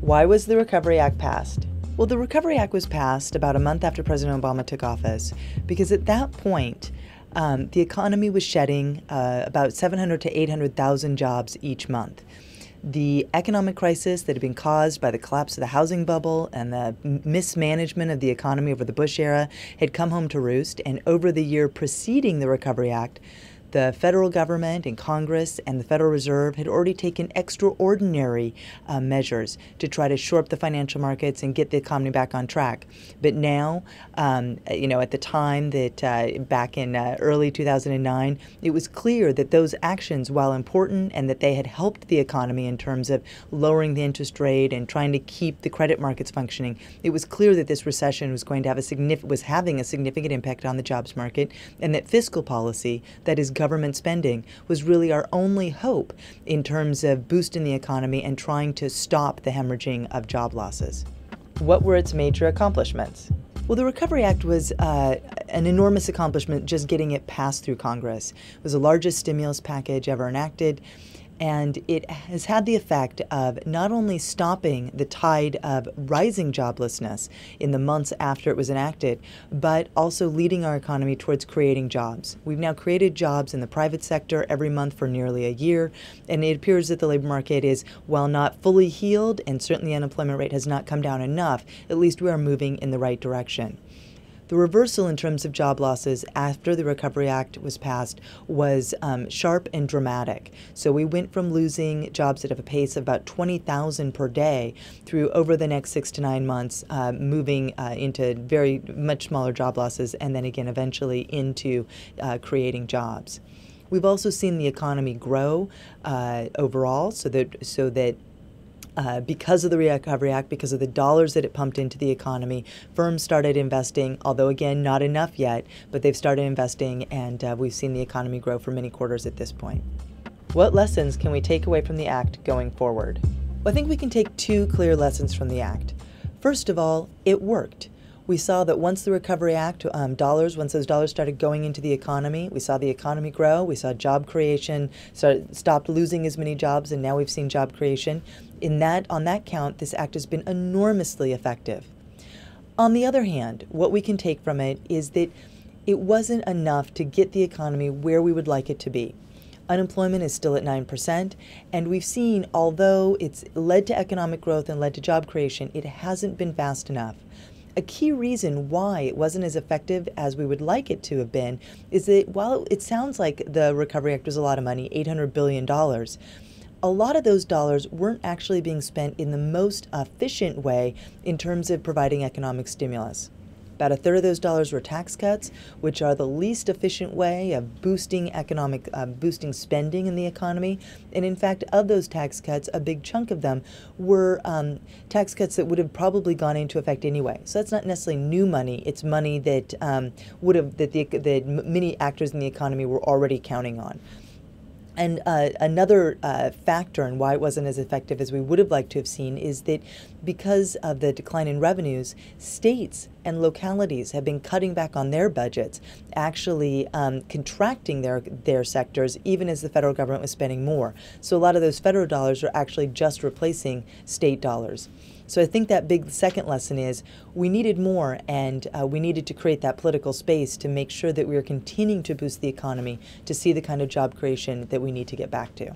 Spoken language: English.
Why was the Recovery Act passed? Well, the Recovery Act was passed about a month after President Obama took office because at that point, the economy was shedding about 700 to 800,000 jobs each month. The economic crisis that had been caused by the collapse of the housing bubble and the mismanagement of the economy over the Bush era had come home to roost, and over the year preceding the Recovery Act, the federal government and Congress and the Federal Reserve had already taken extraordinary measures to try to shore up the financial markets and get the economy back on track. But now, at the time that back in early 2009, it was clear that those actions, while important and that they had helped the economy in terms of lowering the interest rate and trying to keep the credit markets functioning, it was clear that this recession was going to have having a significant impact on the jobs market, and that fiscal policy, that is government spending, was really our only hope in terms of boosting the economy and trying to stop the hemorrhaging of job losses. What were its major accomplishments? Well, the Recovery Act was an enormous accomplishment just getting it passed through Congress. It was the largest stimulus package ever enacted, and it has had the effect of not only stopping the tide of rising joblessness in the months after it was enacted, but also leading our economy towards creating jobs. We've now created jobs in the private sector every month for nearly a year, and it appears that the labor market is, while not fully healed, and certainly the unemployment rate has not come down enough, at least we are moving in the right direction. The reversal in terms of job losses after the Recovery Act was passed was sharp and dramatic. So we went from losing jobs at a pace of about 20,000 per day through over the next 6 to 9 months, moving into very much smaller job losses, and then again eventually into creating jobs. We've also seen the economy grow overall, so that because of the Recovery Act, because of the dollars that it pumped into the economy, firms started investing, although again, not enough yet, but they've started investing, and we've seen the economy grow for many quarters at this point. What lessons can we take away from the Act going forward? Well, I think we can take 2 clear lessons from the Act. First of all, it worked. We saw that once the Recovery Act once those dollars started going into the economy, we saw the economy grow, we saw job creation, stopped losing as many jobs, and now we've seen job creation. On that count, this act has been enormously effective. On the other hand, what we can take from it is that it wasn't enough to get the economy where we would like it to be. Unemployment is still at 9%, and we've seen, although it's led to economic growth and led to job creation, it hasn't been fast enough. A key reason why it wasn't as effective as we would like it to have been is that while it sounds like the Recovery Act was a lot of money, $800 billion, a lot of those dollars weren't actually being spent in the most efficient way in terms of providing economic stimulus. About a third of those dollars were tax cuts, which are the least efficient way of boosting spending in the economy. And in fact, of those tax cuts, a big chunk of them were tax cuts that would have probably gone into effect anyway. So that's not necessarily new money; it's money that that many actors in the economy were already counting on. And another factor in why it wasn't as effective as we would have liked to have seen is that because of the decline in revenues, states and localities have been cutting back on their budgets, actually contracting their sectors, even as the federal government was spending more. So a lot of those federal dollars are actually just replacing state dollars. So I think that big second lesson is we needed more, and we needed to create that political space to make sure that we are continuing to boost the economy to see the kind of job creation that we need to get back to.